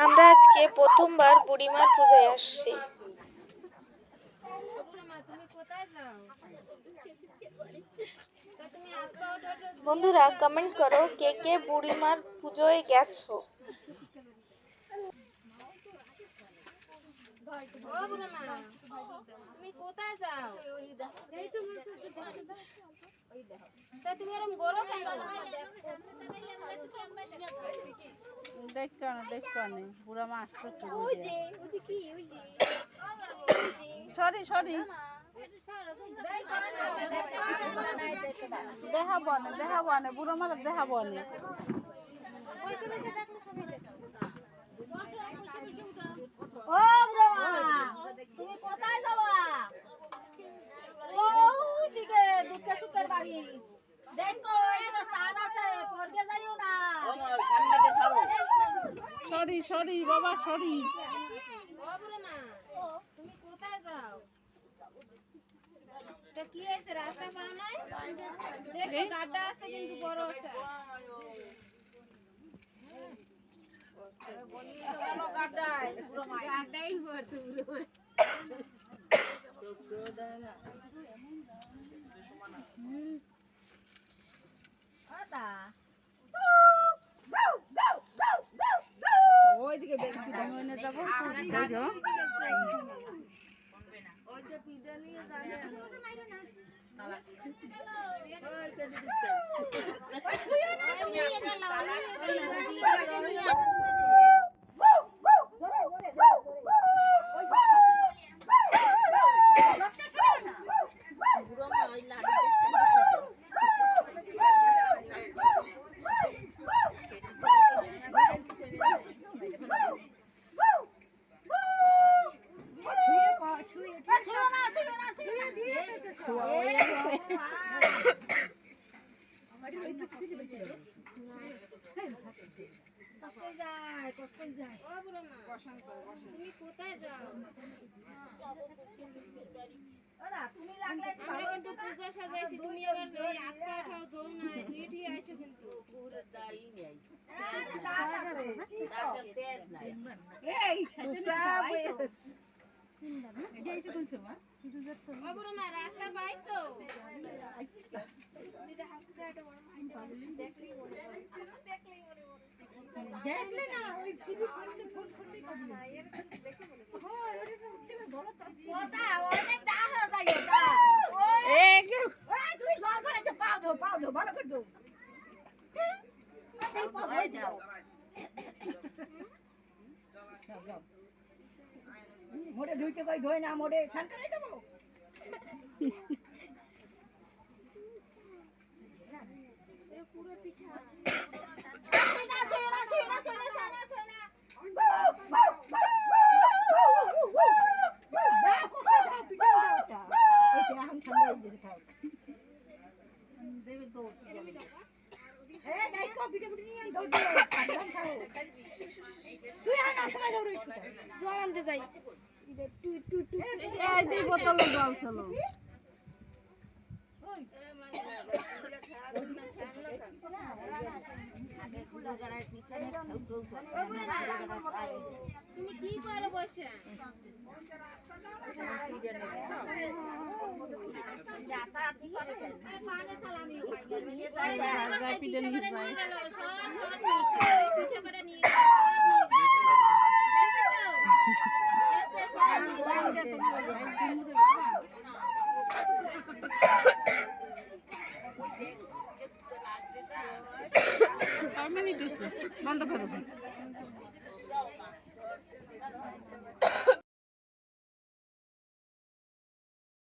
আমরা আজকে প্রথমবার বুড়িমার পূজায় আসছি। বন্ধুরা কমেন্ট করো কে কে বুড়িমার পুজোয় গেছো। তুমি কোথায় যাও? তুমি এরকম বড় কেন? দেখো বুড়া মা আসতেছে। সরি দেখাবো না বুড়ো মার দেখাবো না। ও তুমি কোথায় যাবা? ওইদিকে দুঃখে সুখের বাড়ি দেখো, এটা সাদ আছে, পড়তে যাইও না। সরি বাবা সরি। ও বুড়ো মা তুমি কোথায় যাও? তো কি হয়েছে, রাস্তা পাও নাই? দেখো গাড্ডা আছে কিন্তু বড় একটা। গাড্ডাই পড়তো বুড়ো মা। ওইদিকে দেখছি ভ্রমণে যাব। তুমি কোথায় যাও? আমরা কিন্তু পূজা সাজাইছি, তুমি আবার ওই আত্মা খাও দৌ না দুই ঠিক আইছো কিন্তু রাস্তা পাইছো? দেখলে না ওই টিভি ফোন না এরকম বেশি বলে কথা অনেক ডাহা যায় এটা। এই তুই জল ভরেছে পাও দাও ভালো করে দাও। এই পাও দাও মোড়ে ধুইতে কই ধোয় না, মোড়ে ছান করে দেব। এ পুরো পিঠা তুমি কি করো বসে? বন্ধ করো।